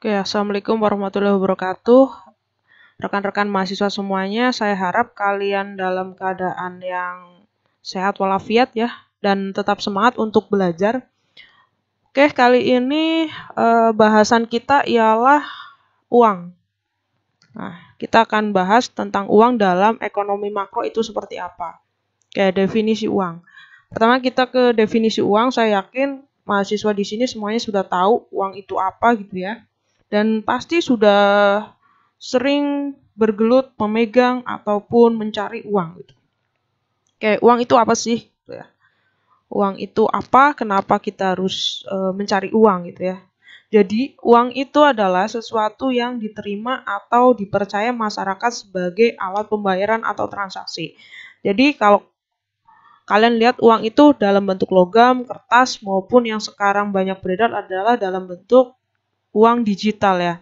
Oke, assalamualaikum warahmatullahi wabarakatuh. Rekan-rekan mahasiswa semuanya, saya harap kalian dalam keadaan yang sehat walafiat ya, dan tetap semangat untuk belajar. Oke, kali ini bahasan kita ialah uang. Nah, kita akan bahas tentang uang dalam ekonomi makro itu seperti apa. Oke, definisi uang. Pertama kita ke definisi uang, saya yakin mahasiswa di sini semuanya sudah tahu uang itu apa gitu ya. Dan pasti sudah sering bergelut memegang ataupun mencari uang gitu. Oke, uang itu apa sih? Gitu ya. Uang itu apa? Kenapa kita harus mencari uang gitu ya? Jadi, uang itu adalah sesuatu yang diterima atau dipercaya masyarakat sebagai alat pembayaran atau transaksi. Jadi, kalau kalian lihat uang itu dalam bentuk logam, kertas, maupun yang sekarang banyak beredar adalah dalam bentuk uang digital ya.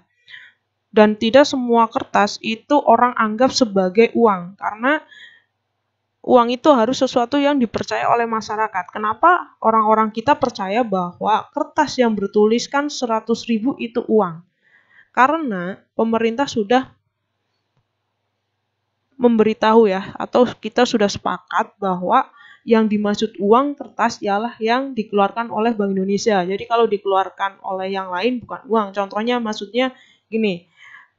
Dan tidak semua kertas itu orang anggap sebagai uang, karena uang itu harus sesuatu yang dipercaya oleh masyarakat. Kenapa orang-orang kita percaya bahwa kertas yang bertuliskan 100.000 itu uang? Karena pemerintah sudah memberitahu ya, atau kita sudah sepakat bahwa yang dimaksud uang kertas ialah yang dikeluarkan oleh Bank Indonesia. Jadi kalau dikeluarkan oleh yang lain bukan uang. Contohnya maksudnya gini,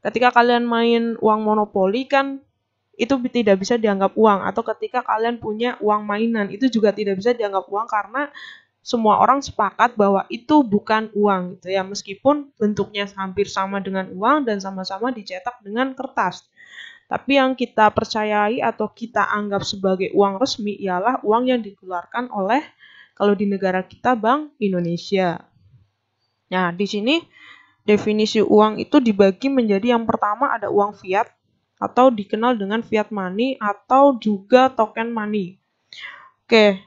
ketika kalian main uang monopoli kan itu tidak bisa dianggap uang, atau ketika kalian punya uang mainan itu juga tidak bisa dianggap uang karena semua orang sepakat bahwa itu bukan uang gitu ya, meskipun bentuknya hampir sama dengan uang dan sama-sama dicetak dengan kertas. Tapi yang kita percayai atau kita anggap sebagai uang resmi ialah uang yang dikeluarkan oleh, kalau di negara kita, Bank Indonesia. Nah, di sini definisi uang itu dibagi menjadi yang pertama ada uang fiat atau dikenal dengan fiat money atau juga token money. Oke,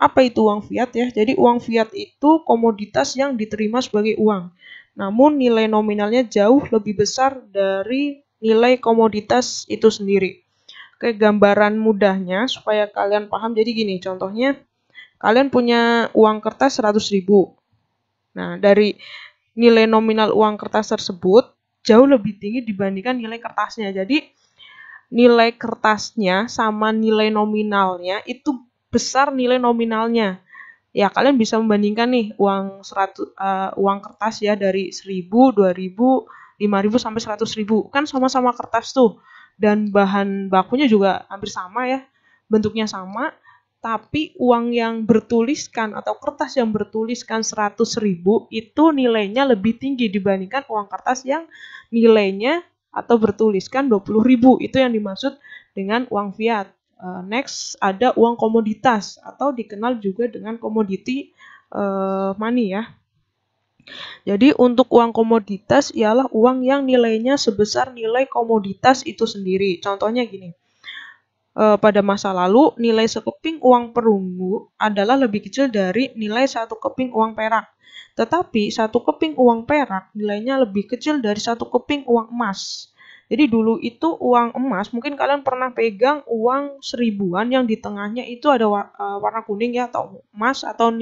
apa itu uang fiat ya? Jadi uang fiat itu komoditas yang diterima sebagai uang. Namun nilai nominalnya jauh lebih besar dari nilai komoditas itu sendiri. Oke, gambaran mudahnya supaya kalian paham. Jadi gini, contohnya kalian punya uang kertas 100.000. Nah, dari nilai nominal uang kertas tersebut jauh lebih tinggi dibandingkan nilai kertasnya. Jadi nilai kertasnya sama nilai nominalnya itu besar nilai nominalnya. Ya, kalian bisa membandingkan nih uang kertas ya dari 1.000, 2.000, 5.000 sampai 100.000. Kan sama-sama kertas tuh. Dan bahan bakunya juga hampir sama ya. Bentuknya sama. Tapi uang yang bertuliskan atau kertas yang bertuliskan 100.000 itu nilainya lebih tinggi dibandingkan uang kertas yang nilainya atau bertuliskan 20.000. Itu yang dimaksud dengan uang fiat. Next ada uang komoditas atau dikenal juga dengan commodity money ya. Jadi untuk uang komoditas ialah uang yang nilainya sebesar nilai komoditas itu sendiri. Contohnya gini. Pada masa lalu, nilai sekeping uang perunggu adalah lebih kecil dari nilai satu keping uang perak. Tetapi satu keping uang perak nilainya lebih kecil dari satu keping uang emas. Jadi dulu itu uang emas, mungkin kalian pernah pegang uang 1.000-an yang di tengahnya itu ada warna kuning ya, atau emas, atau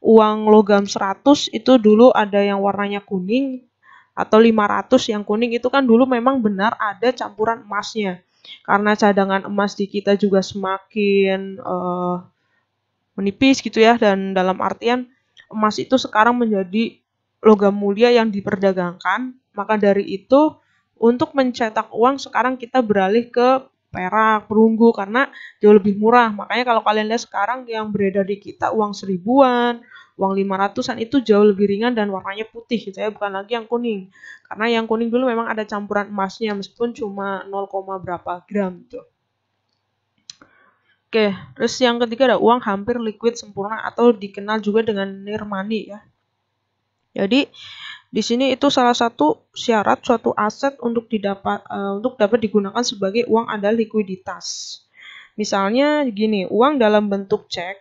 uang logam 100 itu dulu ada yang warnanya kuning, atau 500 yang kuning itu kan dulu memang benar ada campuran emasnya. Karena cadangan emas di kita juga semakin menipis gitu ya, dan dalam artian emas itu sekarang menjadi logam mulia yang diperdagangkan, maka dari itu untuk mencetak uang sekarang kita beralih ke perak, perunggu karena jauh lebih murah. Makanya kalau kalian lihat sekarang yang beredar di kita uang 1.000-an, uang 500-an itu jauh lebih ringan dan warnanya putih gitu ya, bukan lagi yang kuning. Karena yang kuning dulu memang ada campuran emasnya meskipun cuma 0, berapa gram gitu. Oke, terus yang ketiga ada uang hampir liquid sempurna atau dikenal juga dengan near money ya. Jadi di sini itu salah satu syarat suatu aset untuk dapat digunakan sebagai uang adalah likuiditas. Misalnya gini, uang dalam bentuk cek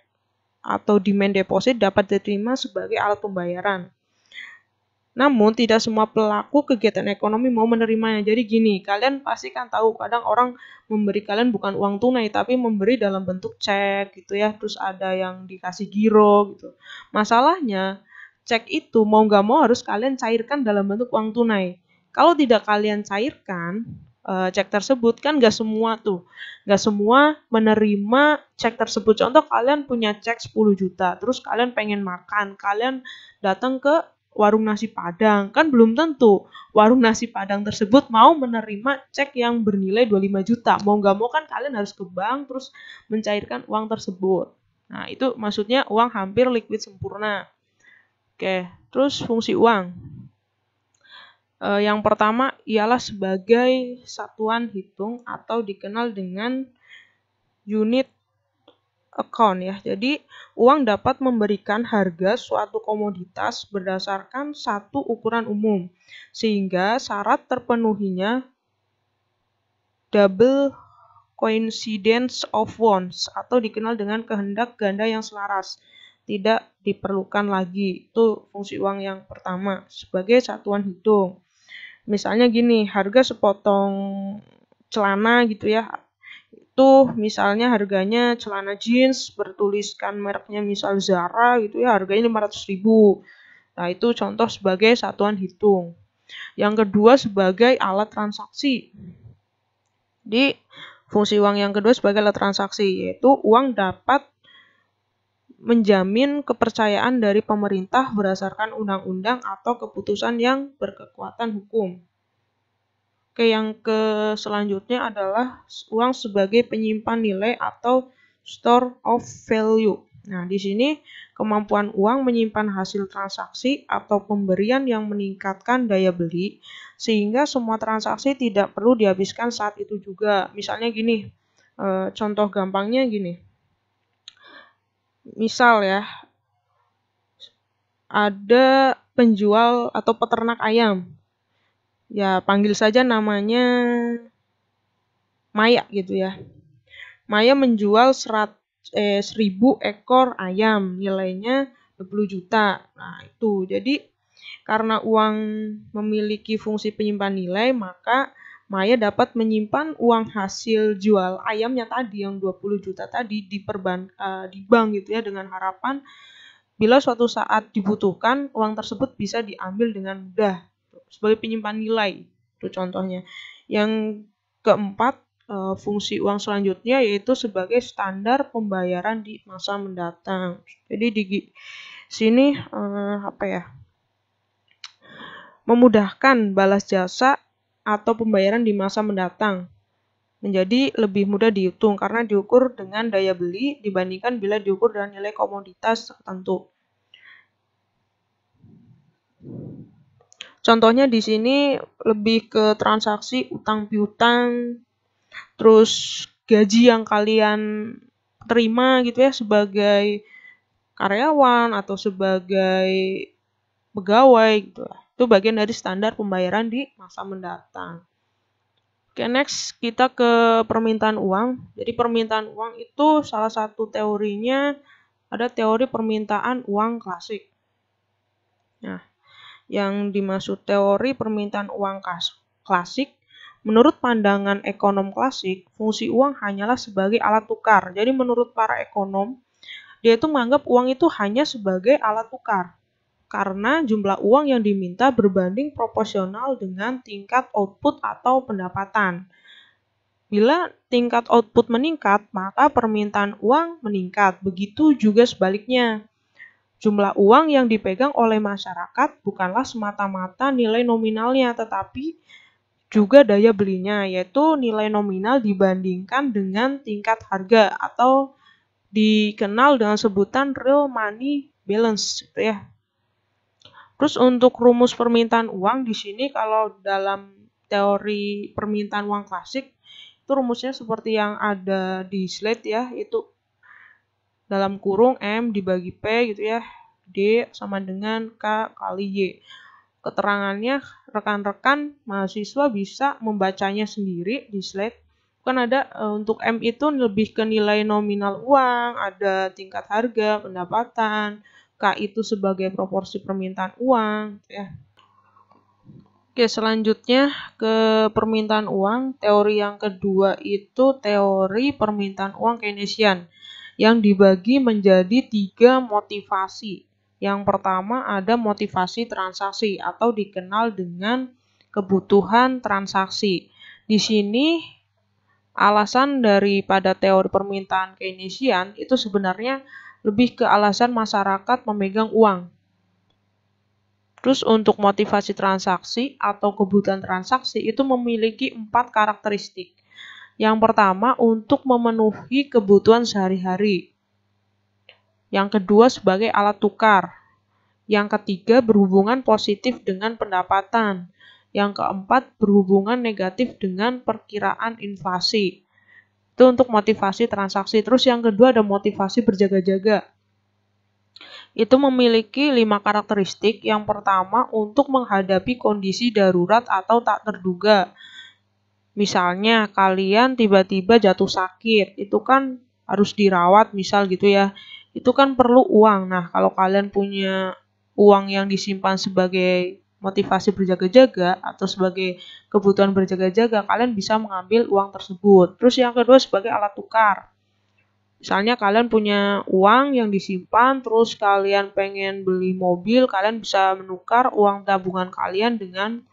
atau demand deposit dapat diterima sebagai alat pembayaran. Namun tidak semua pelaku kegiatan ekonomi mau menerimanya. Jadi gini, kalian pasti kan tahu kadang orang memberi kalian bukan uang tunai tapi memberi dalam bentuk cek gitu ya. Terus ada yang dikasih giro gitu. Masalahnya cek itu mau nggak mau harus kalian cairkan dalam bentuk uang tunai. Kalau tidak kalian cairkan cek tersebut, kan nggak semua menerima cek tersebut. Contoh kalian punya cek 10 juta, terus kalian pengen makan, kalian datang ke warung nasi Padang, kan belum tentu warung nasi Padang tersebut mau menerima cek yang bernilai 25 juta. Mau nggak mau kan kalian harus ke bank terus mencairkan uang tersebut. Nah, itu maksudnya uang hampir liquid sempurna. Oke, terus fungsi uang. Yang pertama ialah sebagai satuan hitung atau dikenal dengan unit account ya. Jadi uang dapat memberikan harga suatu komoditas berdasarkan satu ukuran umum, sehingga syarat terpenuhinya double coincidence of wants atau dikenal dengan kehendak ganda yang selaras tidak diperlukan lagi. Itu fungsi uang yang pertama sebagai satuan hitung. Misalnya gini, harga sepotong celana gitu ya, itu misalnya harganya celana jeans bertuliskan mereknya misal Zara gitu ya, harganya 500.000. Nah, itu contoh sebagai satuan hitung. Yang kedua sebagai alat transaksi. Di fungsi uang yang kedua sebagai alat transaksi, yaitu uang dapat menjamin kepercayaan dari pemerintah berdasarkan undang-undang atau keputusan yang berkekuatan hukum. Oke, yang selanjutnya adalah uang sebagai penyimpan nilai atau store of value. Nah, di sini kemampuan uang menyimpan hasil transaksi atau pemberian yang meningkatkan daya beli, sehingga semua transaksi tidak perlu dihabiskan saat itu juga. Misalnya gini, contoh gampangnya gini. Misal ya, ada penjual atau peternak ayam. Ya, panggil saja namanya Maya gitu ya. Maya menjual 1000 ekor ayam, nilainya 20 juta. Nah, itu. Jadi, karena uang memiliki fungsi penyimpan nilai, maka Maya dapat menyimpan uang hasil jual ayamnya tadi yang 20 juta tadi di bank gitu ya, dengan harapan bila suatu saat dibutuhkan uang tersebut bisa diambil dengan mudah sebagai penyimpan nilai. Itu contohnya. Yang keempat, fungsi uang selanjutnya yaitu sebagai standar pembayaran di masa mendatang. Jadi di sini memudahkan balas jasa atau pembayaran di masa mendatang menjadi lebih mudah dihitung karena diukur dengan daya beli dibandingkan bila diukur dengan nilai komoditas tertentu. Contohnya di sini lebih ke transaksi utang piutang, terus gaji yang kalian terima gitu ya sebagai karyawan atau sebagai pegawai gitu lah. Itu bagian dari standar pembayaran di masa mendatang. Oke, next kita ke permintaan uang. Jadi permintaan uang itu salah satu teorinya ada teori permintaan uang klasik. Nah, yang dimaksud teori permintaan uang klasik, menurut pandangan ekonom klasik, fungsi uang hanyalah sebagai alat tukar. Jadi menurut para ekonom, dia itu menganggap uang itu hanya sebagai alat tukar. Karena jumlah uang yang diminta berbanding proporsional dengan tingkat output atau pendapatan. Bila tingkat output meningkat, maka permintaan uang meningkat. Begitu juga sebaliknya. Jumlah uang yang dipegang oleh masyarakat bukanlah semata-mata nilai nominalnya, tetapi juga daya belinya, yaitu nilai nominal dibandingkan dengan tingkat harga atau dikenal dengan sebutan real money balance, gitu ya. Terus untuk rumus permintaan uang di sini kalau dalam teori permintaan uang klasik itu rumusnya seperti yang ada di slide ya, itu dalam kurung M dibagi P gitu ya, D sama dengan K kali Y. Keterangannya rekan-rekan mahasiswa bisa membacanya sendiri di slide. Kan ada untuk M itu lebih ke nilai nominal uang, ada tingkat harga, pendapatan, K itu sebagai proporsi permintaan uang ya. Oke, selanjutnya ke permintaan uang. Teori yang kedua itu teori permintaan uang Keynesian yang dibagi menjadi 3 motivasi. Yang pertama ada motivasi transaksi atau dikenal dengan kebutuhan transaksi. Di sini alasan daripada teori permintaan Keynesian itu sebenarnya lebih ke alasan masyarakat memegang uang. Terus untuk motivasi transaksi atau kebutuhan transaksi itu memiliki 4 karakteristik. Yang pertama untuk memenuhi kebutuhan sehari-hari. Yang kedua sebagai alat tukar. Yang ketiga berhubungan positif dengan pendapatan. Yang keempat berhubungan negatif dengan perkiraan inflasi. Itu untuk motivasi transaksi. Terus yang kedua ada motivasi berjaga-jaga. Itu memiliki 5 karakteristik. Yang pertama untuk menghadapi kondisi darurat atau tak terduga. Misalnya kalian tiba-tiba jatuh sakit, itu kan harus dirawat misal gitu ya. Itu kan perlu uang. Nah, kalau kalian punya uang yang disimpan sebagai motivasi berjaga-jaga atau sebagai kebutuhan berjaga-jaga, kalian bisa mengambil uang tersebut. Terus yang kedua sebagai alat tukar. Misalnya kalian punya uang yang disimpan, terus kalian pengen beli mobil, kalian bisa menukar uang tabungan kalian dengan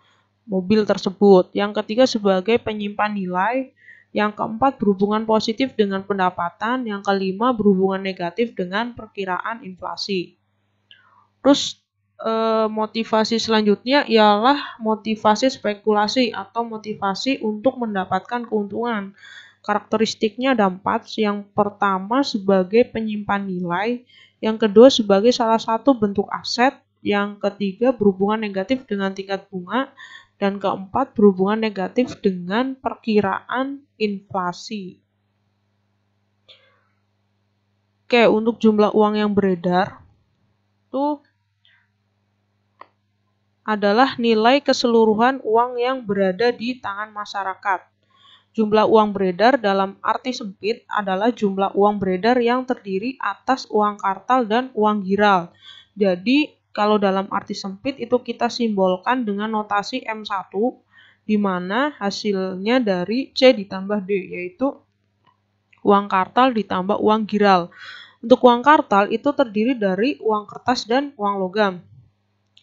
mobil tersebut. Yang ketiga sebagai penyimpan nilai. Yang keempat berhubungan positif dengan pendapatan. Yang kelima berhubungan negatif dengan perkiraan inflasi. Terus motivasi selanjutnya ialah motivasi spekulasi atau motivasi untuk mendapatkan keuntungan. Karakteristiknya ada 4. Yang pertama sebagai penyimpan nilai, yang kedua sebagai salah satu bentuk aset, yang ketiga berhubungan negatif dengan tingkat bunga, dan keempat berhubungan negatif dengan perkiraan inflasi. Oke, untuk jumlah uang yang beredar itu adalah nilai keseluruhan uang yang berada di tangan masyarakat. Jumlah uang beredar dalam arti sempit adalah jumlah uang beredar yang terdiri atas uang kartal dan uang giral. Jadi, kalau dalam arti sempit itu kita simbolkan dengan notasi M1, di mana hasilnya dari C ditambah D, yaitu uang kartal ditambah uang giral. Untuk uang kartal itu terdiri dari uang kertas dan uang logam.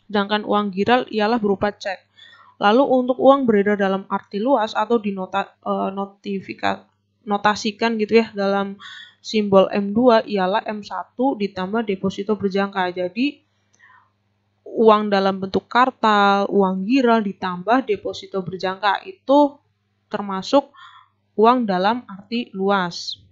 Sedangkan uang giral ialah berupa cek. Lalu untuk uang beredar dalam arti luas atau dinotasikan gitu ya dalam simbol M2 ialah M1 ditambah deposito berjangka. Jadi uang dalam bentuk kartal, uang giral ditambah deposito berjangka itu termasuk uang dalam arti luas.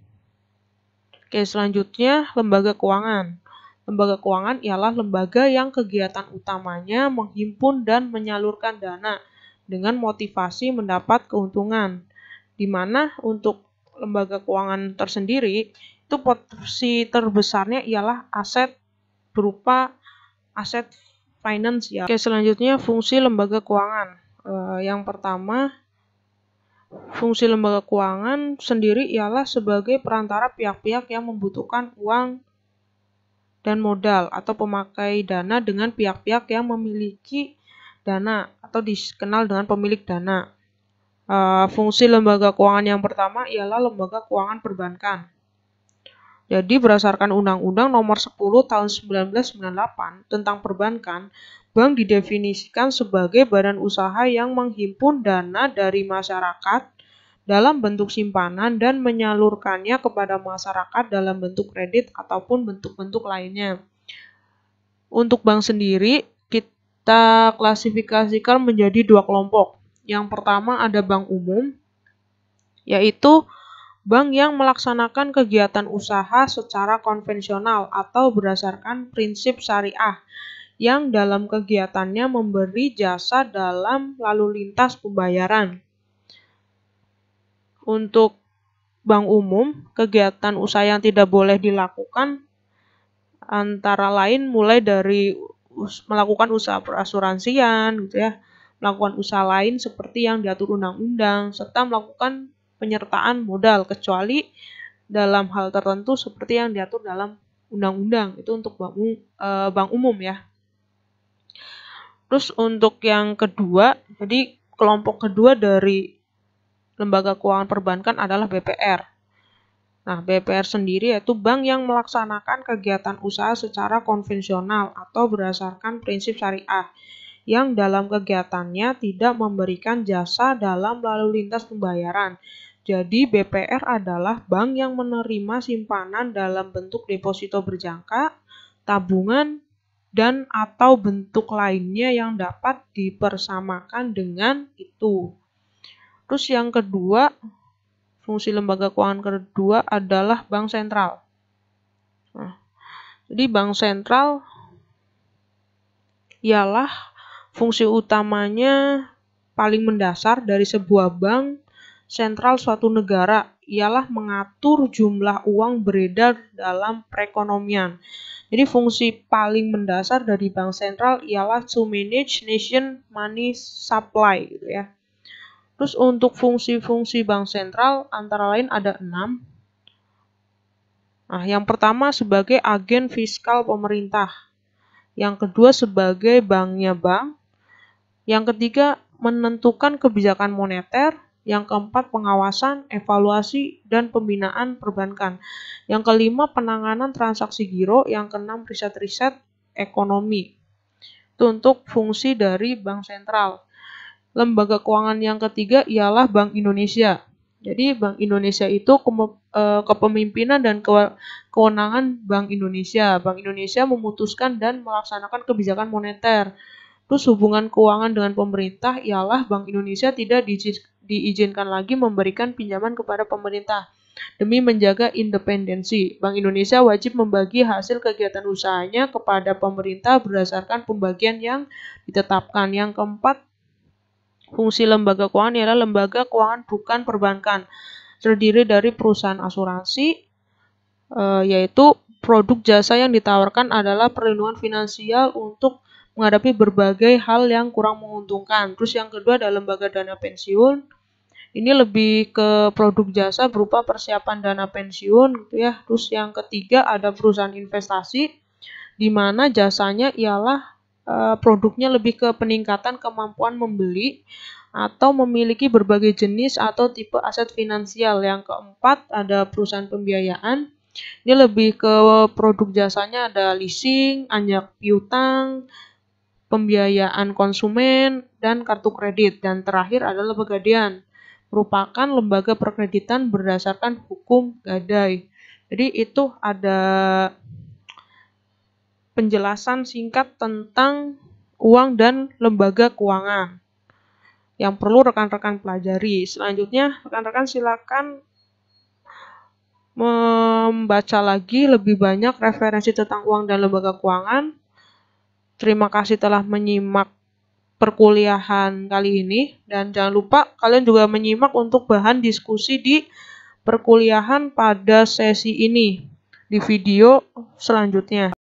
Oke, selanjutnya lembaga keuangan. Lembaga keuangan ialah lembaga yang kegiatan utamanya menghimpun dan menyalurkan dana dengan motivasi mendapat keuntungan. Di mana untuk lembaga keuangan tersendiri, itu porsi terbesarnya ialah aset berupa aset finansial. Oke, selanjutnya fungsi lembaga keuangan. Yang pertama, fungsi lembaga keuangan sendiri ialah sebagai perantara pihak-pihak yang membutuhkan uang dan modal atau pemakai dana dengan pihak-pihak yang memiliki dana atau dikenal dengan pemilik dana. Fungsi lembaga keuangan yang pertama ialah lembaga keuangan perbankan. Jadi berdasarkan Undang-Undang Nomor 10 Tahun 1998 tentang perbankan, bank didefinisikan sebagai badan usaha yang menghimpun dana dari masyarakat dalam bentuk simpanan dan menyalurkannya kepada masyarakat dalam bentuk kredit ataupun bentuk-bentuk lainnya. Untuk bank sendiri, kita klasifikasikan menjadi 2 kelompok. Yang pertama ada bank umum, yaitu bank yang melaksanakan kegiatan usaha secara konvensional atau berdasarkan prinsip syariah, yang dalam kegiatannya memberi jasa dalam lalu lintas pembayaran. Untuk bank umum, kegiatan usaha yang tidak boleh dilakukan antara lain mulai dari melakukan usaha perasuransian gitu ya, melakukan usaha lain seperti yang diatur undang-undang, serta melakukan penyertaan modal kecuali dalam hal tertentu seperti yang diatur dalam undang-undang. Itu untuk bank umum ya. Terus untuk yang kedua, jadi kelompok kedua dari lembaga keuangan perbankan adalah BPR. Nah, BPR sendiri yaitu bank yang melaksanakan kegiatan usaha secara konvensional atau berdasarkan prinsip syariah, yang dalam kegiatannya tidak memberikan jasa dalam lalu lintas pembayaran. Jadi BPR adalah bank yang menerima simpanan dalam bentuk deposito berjangka, tabungan, dan atau bentuk lainnya yang dapat dipersamakan dengan itu. Terus yang kedua, fungsi lembaga keuangan kedua adalah bank sentral. Nah, jadi bank sentral ialah fungsi utamanya paling mendasar dari sebuah bank sentral suatu negara, ialah mengatur jumlah uang beredar dalam perekonomian. Jadi fungsi paling mendasar dari bank sentral ialah to manage nation money supply gitu ya. Terus untuk fungsi-fungsi bank sentral antara lain ada 6. Nah, yang pertama sebagai agen fiskal pemerintah. Yang kedua sebagai banknya bank. Yang ketiga menentukan kebijakan moneter. Yang keempat pengawasan, evaluasi, dan pembinaan perbankan. Yang kelima penanganan transaksi giro. Yang keenam riset-riset ekonomi. Itu untuk fungsi dari bank sentral. Lembaga keuangan yang ketiga ialah Bank Indonesia. Jadi Bank Indonesia itu kepemimpinan dan kewenangan Bank Indonesia. Bank Indonesia memutuskan dan melaksanakan kebijakan moneter. Terus hubungan keuangan dengan pemerintah ialah Bank Indonesia tidak diizinkan lagi memberikan pinjaman kepada pemerintah. Demi menjaga independensi, Bank Indonesia wajib membagi hasil kegiatan usahanya kepada pemerintah berdasarkan pembagian yang ditetapkan. Yang keempat, fungsi lembaga keuangan ialah lembaga keuangan bukan perbankan, terdiri dari perusahaan asuransi, yaitu produk jasa yang ditawarkan adalah perlindungan finansial untuk menghadapi berbagai hal yang kurang menguntungkan. Terus yang kedua ada lembaga dana pensiun. Ini lebih ke produk jasa berupa persiapan dana pensiun gitu ya. Terus yang ketiga ada perusahaan investasi, di mana jasanya ialah produknya lebih ke peningkatan kemampuan membeli atau memiliki berbagai jenis atau tipe aset finansial. Yang keempat ada perusahaan pembiayaan. Ini lebih ke produk jasanya ada leasing, anjak piutang, pembiayaan konsumen, dan kartu kredit. Dan terakhir adalah pegadaian, merupakan lembaga perkreditan berdasarkan hukum gadai. Jadi itu ada penjelasan singkat tentang uang dan lembaga keuangan yang perlu rekan-rekan pelajari. Selanjutnya, rekan-rekan silakan membaca lagi lebih banyak referensi tentang uang dan lembaga keuangan. Terima kasih telah menyimak perkuliahan kali ini, dan jangan lupa kalian juga menyimak untuk bahan diskusi di perkuliahan pada sesi ini di video selanjutnya.